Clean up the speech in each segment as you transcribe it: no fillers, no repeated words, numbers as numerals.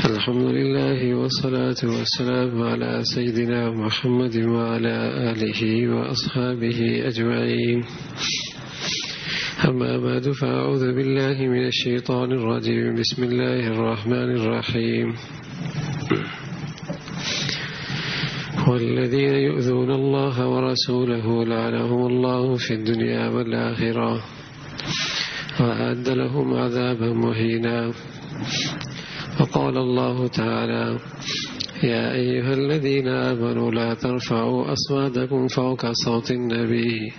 الحمد لله والصلاة والسلام على سيدنا محمد وعلى آله وأصحابه أجمعين. أما بعد فأعوذ بالله من الشيطان الرجيم. بسم الله الرحمن الرحيم. والذين يؤذون الله ورسوله لعنهم الله في الدنيا والآخرة وأعد لهم عذابا مهينا. وقال الله تعالى: يا أيها الذين آمنوا لا ترفعوا أصواتكم فوق صوت النبي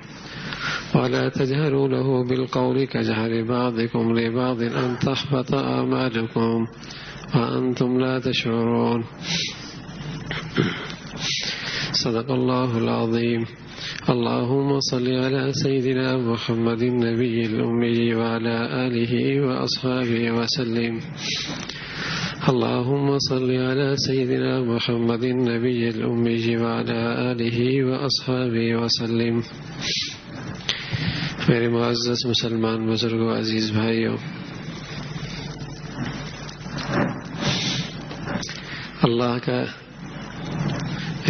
ولا تجهروا له بالقول كجهر بعضكم لبعض أن تحبط أعمالكم وأنتم لا تشعرون. صدق الله العظيم. اللهم صل على سيدنا محمد النبي الأمي وعلى آله وأصحابه وسلم. اللهم صل على سيدنا محمد النبي الأمي وعلى آله وأصحابه وسلم. میرے معزز مسلمان بزرگوں، عزیز بھائیوں، اللہ کا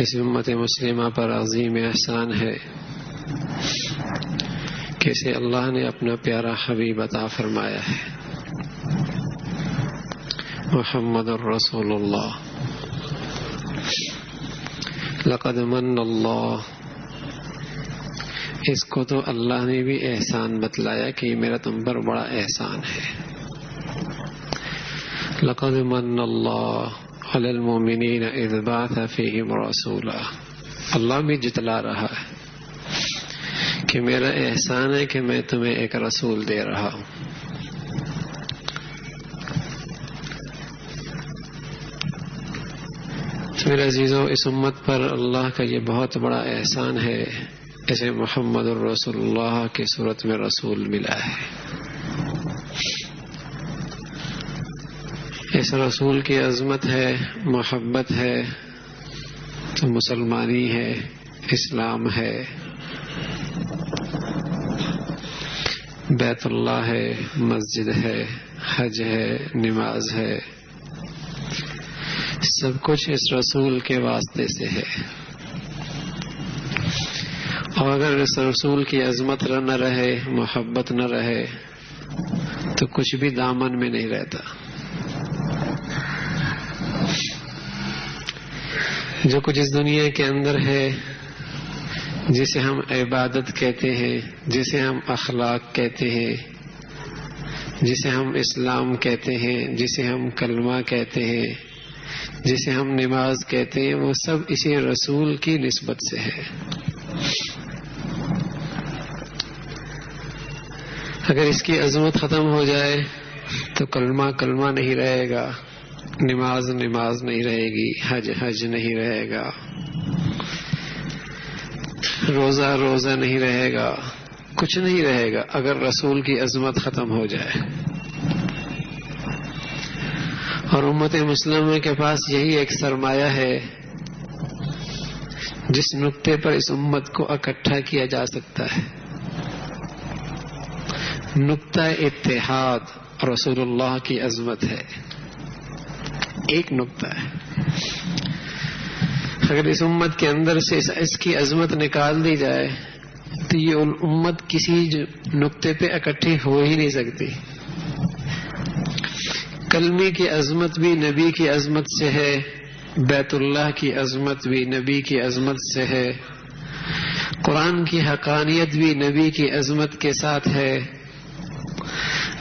اس امت مسلمہ پر عظیم احسان ہے کہ اسے اللہ نے اپنا پیارا حبیب عطا فرمایا ہے، محمد الرسول اللہ. لقد من اللہ، اس کو تو اللہ نے بھی احسان بتلایا کہ یہ میرا تم پر بڑا احسان ہے. لقد من اللہ علی المؤمنین اذ بعث فیہم رسولا. اللہ بھی جتلا رہا ہے کہ میرا احسان ہے کہ میں تمہیں ایک رسول دے رہا ہوں. میرے عزیزوں، اس امت پر اللہ کا یہ بہت بڑا احسان ہے، اسے محمد الرسول اللہ کی صورت میں رسول ملا ہے. اس رسول کی عظمت ہے، محبت ہے تو مسلمانی ہے، اسلام ہے، بیت اللہ ہے، مسجد ہے، حج ہے، نماز ہے، سب کچھ اس رسول کے واسطے سے ہے. اور اگر اس رسول کی عظمت نہ رہے، محبت نہ رہے، تو کچھ بھی دامن میں نہیں رہتا. جو کچھ اس دنیا کے اندر ہے، جسے ہم عبادت کہتے ہیں، جسے ہم اخلاق کہتے ہیں، جسے ہم اسلام کہتے ہیں، جسے ہم کلمہ کہتے ہیں، جسے ہم نماز کہتے ہیں، وہ سب اسی رسول کی نسبت سے ہے. اگر اس کی عظمت ختم ہو جائے تو کلمہ کلمہ نہیں رہے گا، نماز نماز نہیں رہے گی، حج حج نہیں رہے گا، روزہ روزہ نہیں رہے گا، کچھ نہیں رہے گا اگر رسول کی عظمت ختم ہو جائے. اور امت مسلمہ کے پاس یہی ایک سرمایہ ہے جس نقطے پر اس امت کو اکٹھا کیا جا سکتا ہے. نقطہ اتحاد رسول اللہ کی عظمت ہے، ایک نقطہ ہے. اگر اس امت کے اندر سے اس کی عظمت نکال دی جائے تو یہ امت کسی نقطے پہ اکٹھی ہو ہی نہیں سکتی. کلمے کی عظمت بھی نبی کی عظمت سے ہے، بیت اللہ کی عظمت بھی نبی کی عظمت سے ہے، قرآن کی حقانیت بھی نبی کی عظمت کے ساتھ ہے.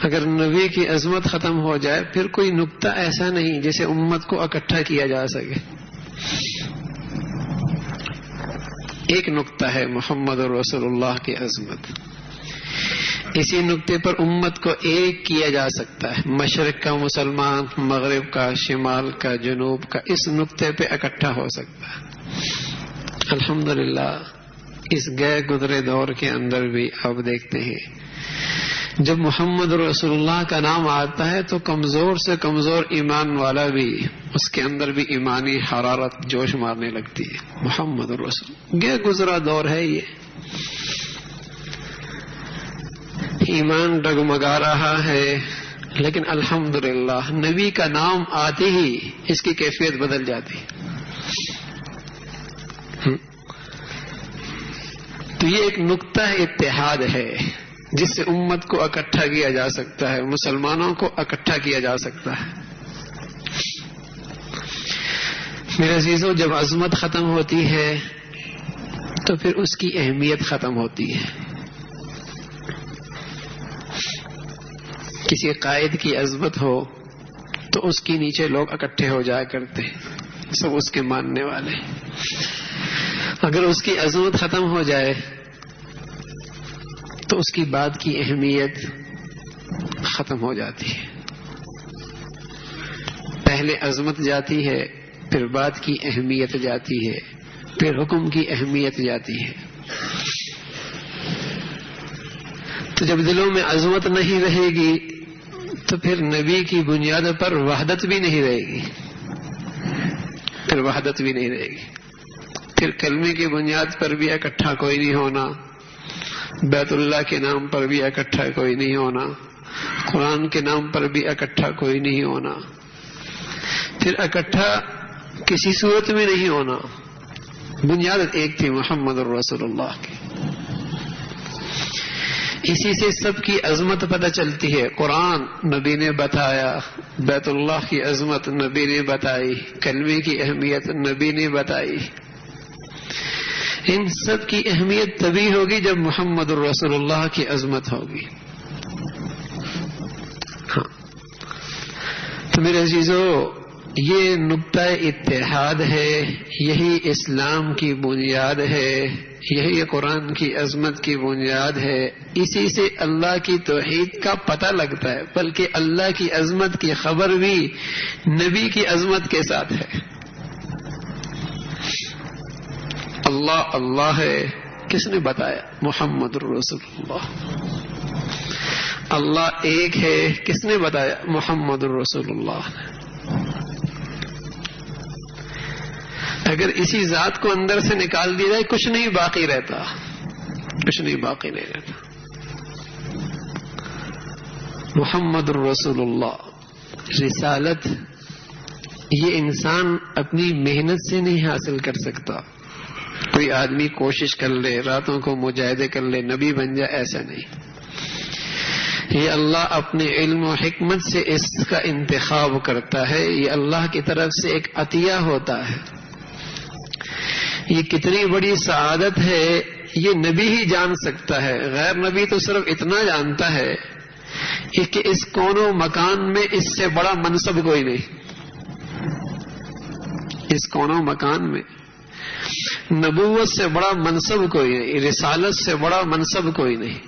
اگر نبی کی عظمت ختم ہو جائے پھر کوئی نقطہ ایسا نہیں جسے امت کو اکٹھا کیا جا سکے. ایک نقطہ ہے محمد رسول اللہ کی عظمت. اسی نقطے پر امت کو ایک کیا جا سکتا ہے. مشرق کا مسلمان، مغرب کا، شمال کا، جنوب کا، اس نقطے پہ اکٹھا ہو سکتا ہے. الحمدللہ اس گئے گزرے دور کے اندر بھی آپ دیکھتے ہیں جب محمد رسول اللہ کا نام آتا ہے تو کمزور سے کمزور ایمان والا بھی اس کے اندر بھی ایمانی حرارت جوش مارنے لگتی ہے. محمد رسول گیا گزرا دور ہے، یہ ایمان ڈگمگا رہا ہے، لیکن الحمدللہ نبی کا نام آتے ہی اس کی کیفیت بدل جاتی. تو یہ ایک نقطہ اتحاد ہے جس سے امت کو اکٹھا کیا جا سکتا ہے، مسلمانوں کو اکٹھا کیا جا سکتا ہے. میرے عزیزو، جب عظمت ختم ہوتی ہے تو پھر اس کی اہمیت ختم ہوتی ہے. کسی قائد کی عظمت ہو تو اس کے نیچے لوگ اکٹھے ہو جایا کرتے، سب اس کے ماننے والے. اگر اس کی عظمت ختم ہو جائے تو اس کی بات کی اہمیت ختم ہو جاتی ہے. پہلے عظمت جاتی ہے، پھر بات کی اہمیت جاتی ہے، پھر حکم کی اہمیت جاتی ہے. تو جب دلوں میں عظمت نہیں رہے گی تو پھر نبی کی بنیاد پر وحدت بھی نہیں رہے گی، پھر وحدت بھی نہیں رہے گی. پھر کلمے کی بنیاد پر بھی اکٹھا کوئی نہیں ہونا، بیت اللہ کے نام پر بھی اکٹھا کوئی نہیں ہونا، قرآن کے نام پر بھی اکٹھا کوئی نہیں ہونا، پھر اکٹھا کسی صورت میں نہیں ہونا. بنیاد ایک تھی محمد رسول اللہ کی. اسی سے سب کی عظمت پتہ چلتی ہے. قرآن نبی نے بتایا، بیت اللہ کی عظمت نبی نے بتائی، کلمے کی اہمیت نبی نے بتائی. ان سب کی اہمیت تبھی ہوگی جب محمد رسول اللہ کی عظمت ہوگی. ہاں، تو میرے عزیزو، یہ نقطہ اتحاد ہے، یہی اسلام کی بنیاد ہے، یہی قرآن کی عظمت کی بنیاد ہے. اسی سے اللہ کی توحید کا پتہ لگتا ہے، بلکہ اللہ کی عظمت کی خبر بھی نبی کی عظمت کے ساتھ ہے. اللہ اللہ ہے، کس نے بتایا؟ محمد رسول اللہ. اللہ ایک ہے، کس نے بتایا؟ محمد رسول اللہ. اگر اسی ذات کو اندر سے نکال دیا جائے کچھ نہیں باقی رہتا، کچھ نہیں باقی نہیں رہتا. محمد رسول اللہ رسالت یہ انسان اپنی محنت سے نہیں حاصل کر سکتا. کوئی آدمی کوشش کر لے، راتوں کو مجاہدے کر لے، نبی بن جائے، ایسا نہیں. یہ اللہ اپنے علم و حکمت سے اس کا انتخاب کرتا ہے. یہ اللہ کی طرف سے ایک عطیہ ہوتا ہے. یہ کتنی بڑی سعادت ہے یہ نبی ہی جان سکتا ہے. غیر نبی تو صرف اتنا جانتا ہے کہ اس کون و مکان میں اس سے بڑا منصب کوئی نہیں. اس کون و مکان میں نبوت سے بڑا منصب کوئی نہیں، رسالت سے بڑا منصب کوئی نہیں.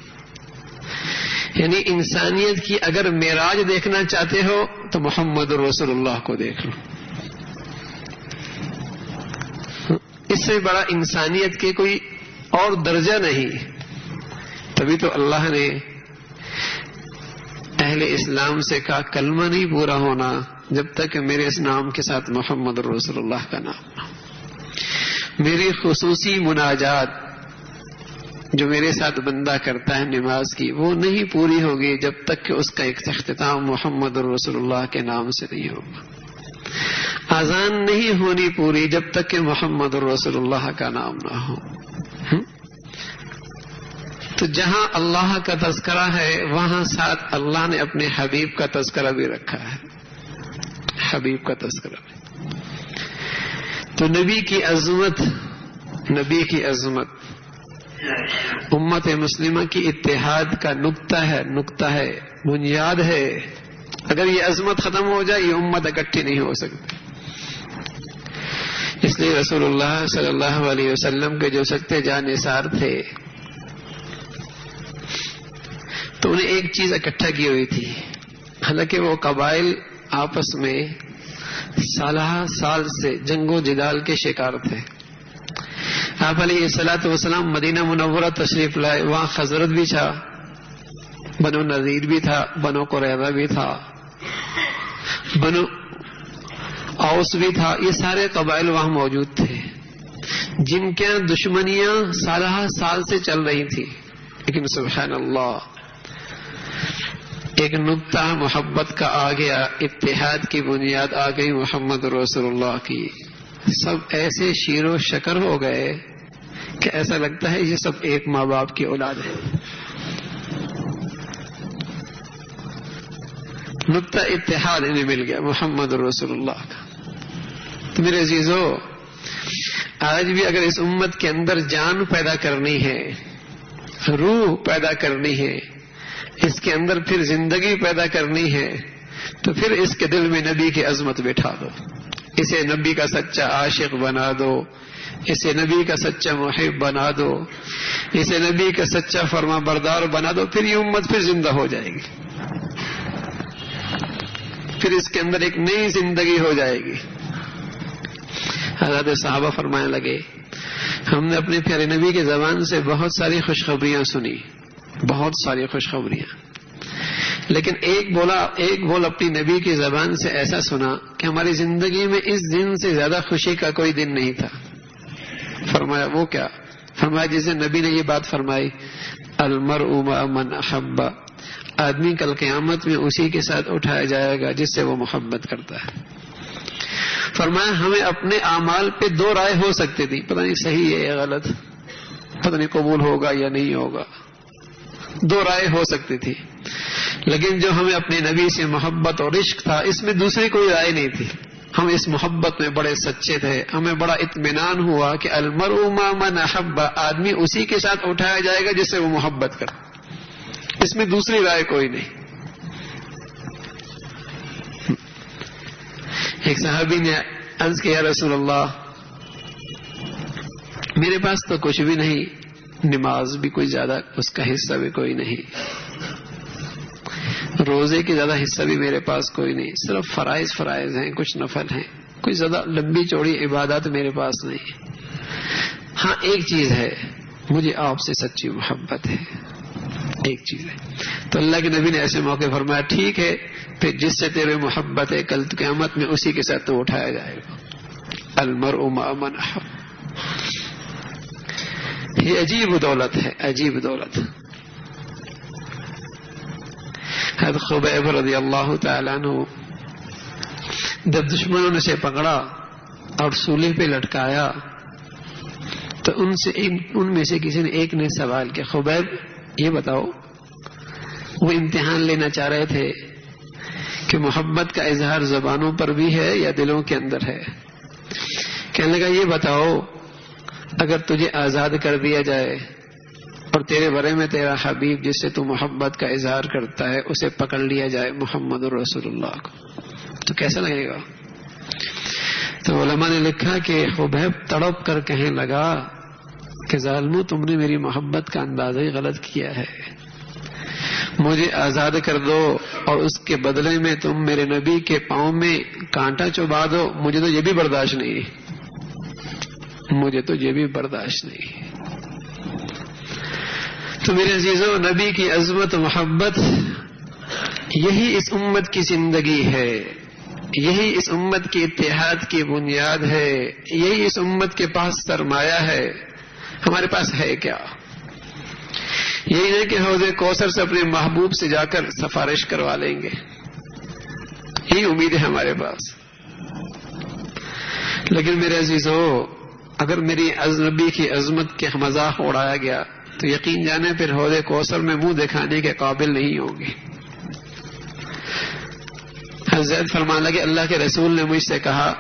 یعنی انسانیت کی اگر معراج دیکھنا چاہتے ہو تو محمد رسول اللہ کو دیکھ لو. اس سے بڑا انسانیت کے کوئی اور درجہ نہیں. تبھی تو اللہ نے اہل اسلام سے کہا کلمہ نہیں پورا ہونا جب تک میرے اس نام کے ساتھ محمد رسول اللہ کا نام نہ ہو. میری خصوصی مناجات جو میرے ساتھ بندہ کرتا ہے نماز کی، وہ نہیں پوری ہوگی جب تک کہ اس کا ایک اختتام محمد رسول اللہ کے نام سے نہیں ہوگا. اذان نہیں ہونی پوری جب تک کہ محمد رسول اللہ کا نام نہ ہو. تو جہاں اللہ کا تذکرہ ہے وہاں ساتھ اللہ نے اپنے حبیب کا تذکرہ بھی رکھا ہے. حبیب کا تذکرہ بھی. تو نبی کی عظمت، نبی کی عظمت امت مسلمہ کی اتحاد کا نقطہ ہے، بنیاد ہے. اگر یہ عظمت ختم ہو جائے یہ امت اکٹھی نہیں ہو سکتی. اس لیے رسول اللہ صلی اللہ علیہ وسلم کے جو سکتے جان نثار تھے تو انہیں ایک چیز اکٹھا کی ہوئی تھی. حالانکہ وہ قبائل آپس میں سالہ سال سے جنگ و جدال کے شکار تھے. آپ علیہ الصلوۃ والسلام مدینہ منورہ تشریف لائے. وہاں خزرج بھی تھا، بنو نذیر بھی تھا، بنو قریظہ بھی تھا، بنو اوس بھی تھا. یہ سارے قبائل وہاں موجود تھے جن کے دشمنیاں سالہ سال سے چل رہی تھی. لیکن سبحان اللہ ایک نقطہ محبت کا آ گیا، اتحاد کی بنیاد آ گئی محمد رسول اللہ کی، سب ایسے شیر و شکر ہو گئے کہ ایسا لگتا ہے یہ سب ایک ماں باپ کی اولاد ہے۔ نقطہ اتحاد انہیں مل گیا محمد رسول اللہ کا۔ تو میرے عزیزو، آج بھی اگر اس امت کے اندر جان پیدا کرنی ہے، روح پیدا کرنی ہے، اس کے اندر پھر زندگی پیدا کرنی ہے، تو پھر اس کے دل میں نبی کی عظمت بٹھا دو، اسے نبی کا سچا عاشق بنا دو، اسے نبی کا سچا محب بنا دو، اسے نبی کا سچا فرما بردار بنا دو، پھر یہ امت پھر زندہ ہو جائے گی، پھر اس کے اندر ایک نئی زندگی ہو جائے گی۔ حضرت صحابہ فرمانے لگے، ہم نے اپنے پیارے نبی کی زبان سے بہت ساری خوشخبریاں سنی، بہت ساری خوشخبریاں، لیکن ایک بول اپنی نبی کی زبان سے ایسا سنا کہ ہماری زندگی میں اس دن سے زیادہ خوشی کا کوئی دن نہیں تھا۔ فرمایا وہ کیا؟ فرمایا جس دن نبی نے یہ بات فرمائی، المرء مع من احب، آدمی کل قیامت میں اسی کے ساتھ اٹھایا جائے گا جس سے وہ محبت کرتا ہے۔ فرمایا ہمیں اپنے اعمال پہ دو رائے ہو سکتی تھی، پتہ نہیں صحیح ہے یا غلط، پتہ نہیں قبول ہوگا یا نہیں ہوگا، دو رائے ہو سکتی تھی، لیکن جو ہمیں اپنے نبی سے محبت اور عشق تھا اس میں دوسری کوئی رائے نہیں تھی، ہم اس محبت میں بڑے سچے تھے، ہمیں بڑا اطمینان ہوا کہ المرء مع من احب، آدمی اسی کے ساتھ اٹھایا جائے گا جس سے وہ محبت کرے، اس میں دوسری رائے کوئی نہیں۔ ایک صحابی نے عرض کیا، رسول اللہ میرے پاس تو کچھ بھی نہیں، نماز بھی کوئی زیادہ اس کا حصہ بھی کوئی نہیں، روزے کی زیادہ حصہ بھی میرے پاس کوئی نہیں، صرف فرائض ہیں، کچھ نفل ہیں، کوئی زیادہ لمبی چوڑی عبادات میرے پاس نہیں۔ ہاں ایک چیز ہے، مجھے آپ سے سچی محبت ہے، ایک چیز ہے۔ تو اللہ کے نبی نے ایسے موقع فرمایا، ٹھیک ہے پھر جس سے تیرے محبت ہے کل قیامت میں اسی کے ساتھ تو اٹھایا جائے گا، المرء مع من احب۔ یہ عجیب دولت ہے، عجیب دولت۔ حضرت خبیب رضی اللہ تعالیٰ عنہ جب دشمنوں نے اسے پکڑا اور سولے پہ لٹکایا تو ان میں سے کسی نے ایک نے سوال کیا، خبیب یہ بتاؤ، وہ امتحان لینا چاہ رہے تھے کہ محبت کا اظہار زبانوں پر بھی ہے یا دلوں کے اندر ہے، کہنے لگا یہ بتاؤ اگر تجھے آزاد کر دیا جائے اور تیرے بارے میں تیرا حبیب جس سے تو محبت کا اظہار کرتا ہے اسے پکڑ لیا جائے محمد رسول اللہ کو، تو کیسا لگے گا؟ تو علماء نے لکھا کہ خبیب تڑپ کر کہنے لگا کہ ظالمو تم نے میری محبت کا اندازہ ہی غلط کیا ہے، مجھے آزاد کر دو اور اس کے بدلے میں تم میرے نبی کے پاؤں میں کانٹا چبھا دو، مجھے تو یہ بھی برداشت نہیں، مجھے تو یہ بھی برداشت نہیں۔ تو میرے عزیزو، نبی کی عظمت و محبت یہی اس امت کی زندگی ہے، یہی اس امت کی اتحاد کی بنیاد ہے، یہی اس امت کے پاس سرمایہ ہے۔ ہمارے پاس ہے کیا؟ یہی نہیں کہ حوض کوثر سے اپنے محبوب سے جا کر سفارش کروا لیں گے، یہی امید ہے ہمارے پاس، لیکن میرے عزیزو اگر میری نبی کی عظمت کے مذاق اڑایا گیا تو یقین جانے پھر حوض کوثر میں منہ دکھانے کے قابل نہیں ہوں گے۔ حضرت فرمان لگے اللہ کے رسول نے مجھ سے کہا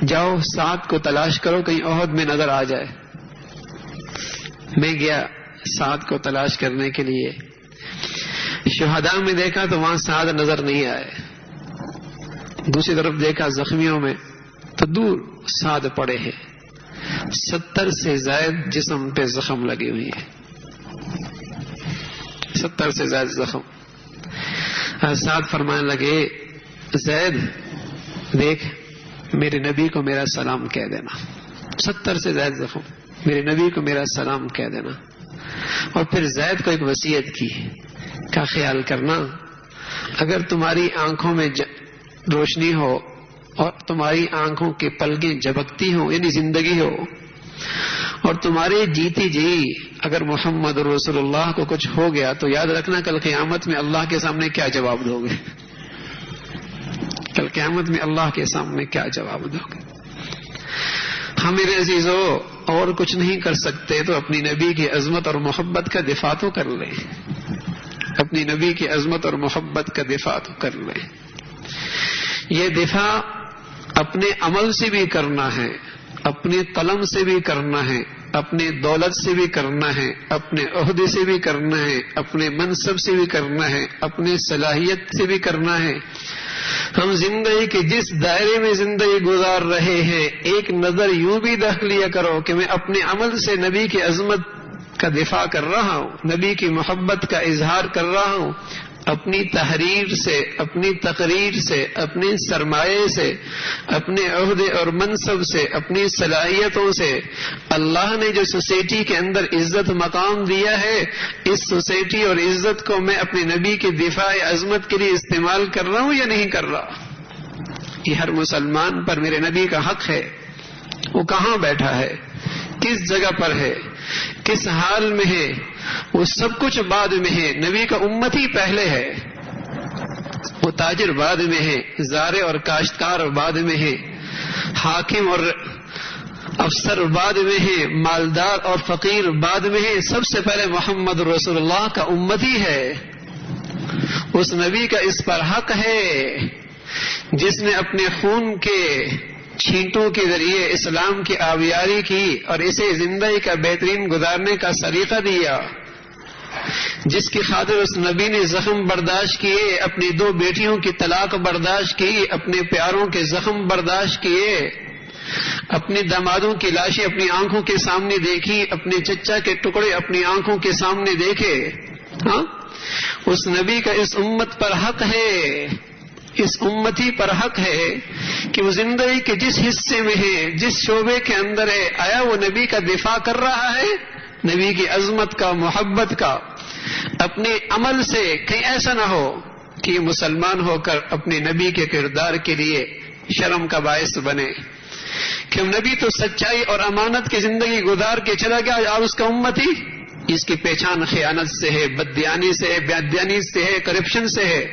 جاؤ سعد کو تلاش کرو کہیں احد میں نظر آ جائے۔ میں گیا سعد کو تلاش کرنے کے لیے، شہداء میں دیکھا تو وہاں سعد نظر نہیں آئے، دوسری طرف دیکھا زخمیوں میں تو دور سعد پڑے ہیں، 70 سے زائد جسم پہ زخم لگے ہوئے ہیں، 70 سے زائد زخم۔ سعد فرمانے لگے زید دیکھ میرے نبی کو میرا سلام کہہ دینا، 70 سے زائد زخم، میرے نبی کو میرا سلام کہہ دینا۔ اور پھر زید کو ایک وصیت کی کا خیال کرنا، اگر تمہاری آنکھوں میں روشنی ہو اور تمہاری آنکھوں کی پلکیں جھپکتی ہوں یعنی زندگی ہو اور اور تمہارے جیتی جی اگر محمد رسول اللہ کو کچھ ہو گیا تو یاد رکھنا کل قیامت میں اللہ کے سامنے کیا جواب دو گے. کل قیامت میں اللہ کے سامنے کیا جواب دو گے. ہم میرے عزیزو اور کچھ نہیں کر سکتے تو اپنی نبی کی عظمت اور محبت کا دفاع تو کر لیں. اپنی نبی کی عظمت اور محبت کا دفاع تو کر لیں. یہ دفاع اپنے عمل سے بھی کرنا ہے, اپنے قلم سے بھی کرنا ہے, اپنے دولت سے بھی کرنا ہے, اپنے عہدے سے بھی کرنا ہے, اپنے منصب سے بھی کرنا ہے, اپنے صلاحیت سے بھی کرنا ہے. ہم زندگی کے جس دائرے میں زندگی گزار رہے ہیں ایک نظر یوں بھی رکھ لیا کرو کہ میں اپنے عمل سے نبی کی عظمت کا دفاع کر رہا ہوں, نبی کی محبت کا اظہار کر رہا ہوں. اپنی تحریر سے, اپنی تقریر سے, اپنے سرمایے سے, اپنے عہدے اور منصب سے, اپنی صلاحیتوں سے اللہ نے جو سوسائٹی کے اندر عزت مقام دیا ہے اس سوسائٹی اور عزت کو میں اپنے نبی کے دفاع عظمت کے لیے استعمال کر رہا ہوں یا نہیں کر رہا. یہ ہر مسلمان پر میرے نبی کا حق ہے. وہ کہاں بیٹھا ہے, کس جگہ پر ہے, کس حال میں ہے, وہ سب کچھ بعد میں ہے. نبی کا امتی پہلے ہے. وہ تاجر بعد میں ہے, زارع اور کاشتکار بعد میں ہے, حاکم اور افسر بعد میں ہے, مالدار اور فقیر بعد میں ہے. سب سے پہلے محمد رسول اللہ کا امتی ہے. اس نبی کا اس پر حق ہے جس نے اپنے خون کے چھینٹوں کے ذریعے اسلام کی آبیاری کی اور اسے زندگی کا بہترین گزارنے کا طریقہ دیا, جس کی خاطر اس نبی نے زخم برداشت کیے, اپنی 2 بیٹیوں کی طلاق برداشت کی, اپنے پیاروں کے زخم برداشت کیے, اپنے دامادوں کی لاشیں اپنی آنکھوں کے سامنے دیکھی, اپنے چچا کے ٹکڑے اپنی آنکھوں کے سامنے دیکھے. ہاں, اس نبی کا اس امت پر حق ہے, اس امتی پر حق ہے کہ وہ زندگی کے جس حصے میں ہے, جس شعبے کے اندر ہے, آیا وہ نبی کا دفاع کر رہا ہے, نبی کی عظمت کا, محبت کا. اپنے عمل سے کہیں ایسا نہ ہو کہ یہ مسلمان ہو کر اپنے نبی کے کردار کے لیے شرم کا باعث بنے کہ نبی تو سچائی اور امانت کی زندگی گزار کے چلا گیا اور اس کا امتی اس کی پہچان خیانت سے ہے, بددیانی سے ہے, بیدیانی سے ہے, کرپشن سے ہے.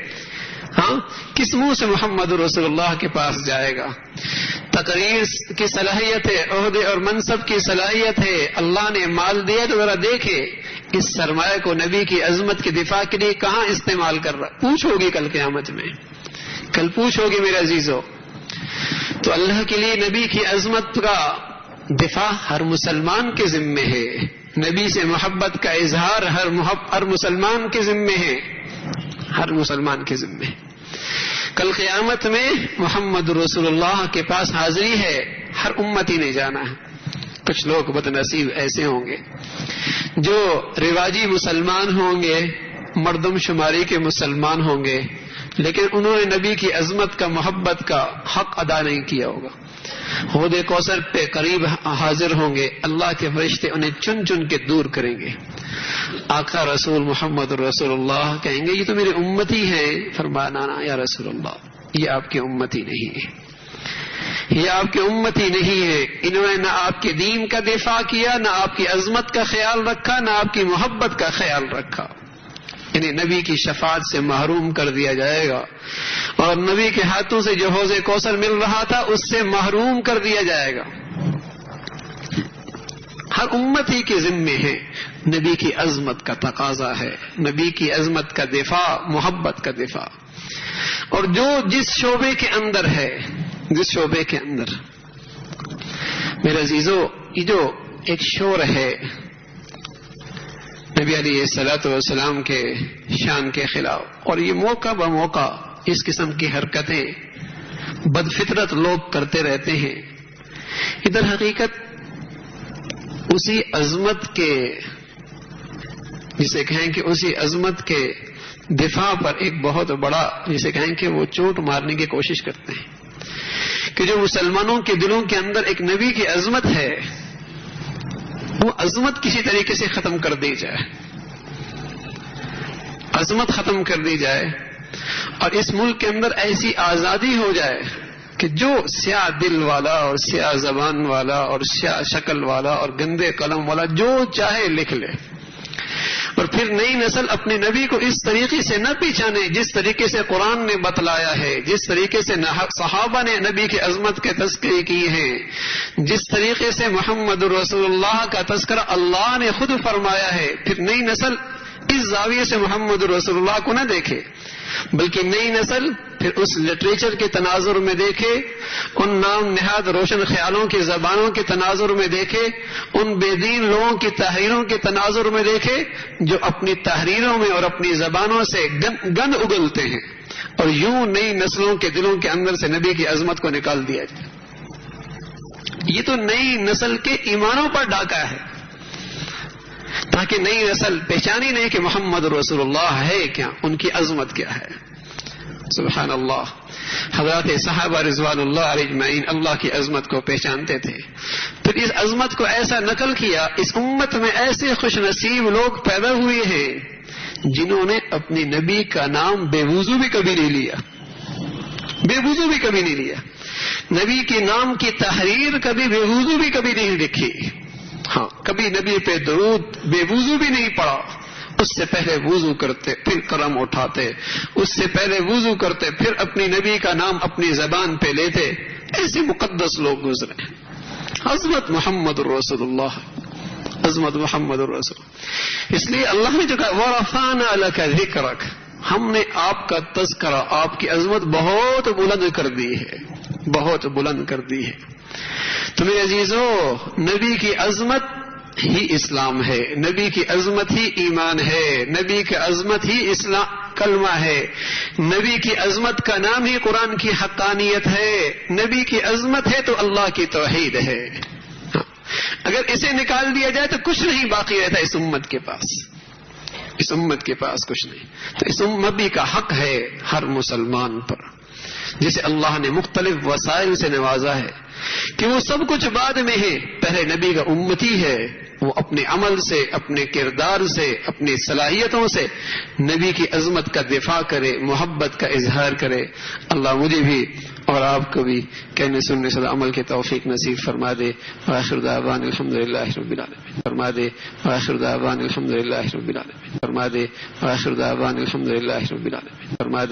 ہاں, کس منہ سے محمد رسول اللہ کے پاس جائے گا؟ تقریر کی صلاحیت ہے, عہدے اور منصب کی صلاحیت ہے, اللہ نے مال دیا تو ذرا دیکھے اس سرمایہ کو نبی کی عظمت کے دفاع کے لیے کہاں استعمال کر رہا. پوچھو گی کل قیامت میں, کل پوچھو گی میرے عزیزو. تو اللہ کے لیے نبی کی عظمت کا دفاع ہر مسلمان کے ذمے ہے, نبی سے محبت کا اظہار ہر مسلمان کے ذمے ہے, ہر مسلمان کے ذمے. کل قیامت میں محمد رسول اللہ کے پاس حاضری ہے, ہر امتی نے جانا ہے. کچھ لوگ بد نصیب ایسے ہوں گے جو رواجی مسلمان ہوں گے, مردم شماری کے مسلمان ہوں گے, لیکن انہوں نے نبی کی عظمت کا, محبت کا حق ادا نہیں کیا ہوگا. حوض کوثر پہ قریب حاضر ہوں گے, اللہ کے فرشتے انہیں چن چن کے دور کریں گے. آقا رسول محمد رسول اللہ کہیں گے یہ تو میرے امتی ہیں. فرمانا نا یا رسول اللہ یہ آپ کے امتی نہیں ہے, یہ آپ کے امتی نہیں ہے. انہوں نے نہ آپ کے دین کا دفاع کیا, نہ آپ کی عظمت کا خیال رکھا, نہ آپ کی محبت کا خیال رکھا. انہیں نبی کی شفاعت سے محروم کر دیا جائے گا اور نبی کے ہاتھوں سے جو حوض کوثر مل رہا تھا اس سے محروم کر دیا جائے گا. ہر امتی کے ذمے ہے, نبی کی عظمت کا تقاضا ہے, نبی کی عظمت کا دفاع, محبت کا دفاع. اور جو جس شعبے کے اندر ہے, جس شعبے کے اندر میرے عزیزو, یہ جو ایک شور ہے نبی علیہ الصلوۃ والسلام کے شان کے خلاف, اور یہ موقع بموقع اس قسم کی حرکتیں بدفطرت لوگ کرتے رہتے ہیں. ادھر حقیقت اسی عظمت کے, جسے کہیں کہ اسی عظمت کے دفاع پر ایک بہت بڑا, جسے کہیں کہ وہ چوٹ مارنے کی کوشش کرتے ہیں کہ جو مسلمانوں کے دلوں کے اندر ایک نبی کی عظمت ہے وہ عظمت کسی طریقے سے ختم کر دی جائے, عظمت ختم کر دی جائے, اور اس ملک کے اندر ایسی آزادی ہو جائے کہ جو سیاہ دل والا اور سیاہ زبان والا اور سیاہ شکل والا اور گندے قلم والا جو چاہے لکھ لے، اور پھر نئی نسل اپنے نبی کو اس طریقے سے نہ پہچانے جس طریقے سے قرآن نے بتلایا ہے، جس طریقے سے صحابہ نے نبی کی عظمت کے تذکرے کی ہیں، جس طریقے سے محمد رسول اللہ کا تذکرہ اللہ نے خود فرمایا ہے، پھر نئی نسل اس زاویے سے محمد رسول اللہ کو نہ دیکھے، بلکہ نئی نسل پھر اس لٹریچر کے تناظر میں دیکھے، ان نام نہاد روشن خیالوں کی زبانوں کے تناظر میں دیکھے، ان بے دین لوگوں کی تحریروں کے تناظر میں دیکھے جو اپنی تحریروں میں اور اپنی زبانوں سے گند اگلتے ہیں، اور یوں نئی نسلوں کے دلوں کے اندر سے نبی کی عظمت کو نکال دیا جائے۔ یہ تو نئی نسل کے ایمانوں پر ڈاکہ ہے، تاکہ نئی نسل پہچانی نہیں کہ محمد رسول اللہ ہے کیا، ان کی عظمت کیا ہے۔ سبحان اللہ۔ حضرات صحابہ رضوان اللہ علیہ اجمعین اللہ کی عظمت کو پہچانتے تھے، پھر اس عظمت کو ایسا نقل کیا۔ اس امت میں ایسے خوش نصیب لوگ پیدا ہوئے ہیں جنہوں نے اپنی نبی کا نام بے وضو بھی کبھی نہیں لیا، بے وضو بھی کبھی نہیں لیا، نبی کے نام کی تحریر کبھی بے وضو بھی کبھی نہیں لکھی، ہاں کبھی نبی پہ درود بے وضو بھی نہیں پڑا، اس سے پہلے وضو کرتے پھر قلم اٹھاتے، اس سے پہلے وضو کرتے پھر اپنی نبی کا نام اپنی زبان پہ لیتے۔ ایسے مقدس لوگ گزرے۔ عظمت محمد رسول اللہ، عظمت محمد رسول۔ اس لیے اللہ نے جو کہا وَرَفَعْنَا لَكَ ذِكْرَكَ، ہم نے آپ کا تذکرہ، آپ کی عظمت بہت بلند کر دی ہے، بہت بلند کر دی ہے۔ تو میرے عزیزو، نبی کی عظمت ہی اسلام ہے، نبی کی عظمت ہی ایمان ہے، نبی کی عظمت ہی اسلام کلمہ ہے، نبی کی عظمت کا نام ہی قرآن کی حقانیت ہے، نبی کی عظمت ہے تو اللہ کی توحید ہے۔ اگر اسے نکال دیا جائے تو کچھ نہیں باقی رہتا اس امت کے پاس، اس امت کے پاس کچھ نہیں۔ تو اس نبی کا حق ہے ہر مسلمان پر، جسے اللہ نے مختلف وسائل سے نوازا ہے کہ وہ سب کچھ بعد میں ہے، پہلے نبی کا امتی ہے، وہ اپنے عمل سے، اپنے کردار سے، اپنی صلاحیتوں سے نبی کی عظمت کا دفاع کرے، محبت کا اظہار کرے۔ اللہ مجھے بھی اور آپ کو بھی کہنے سننے سے عمل کے توفیق نصیب فرما دے۔ وآخر دعوانا الحمدللہ رب العالمین فرما دے۔ وآخر دعوانا الحمدللہ رب العالمین فرما دے۔ وآخر دعوانا الحمدللہ رب العالمین فرما دے۔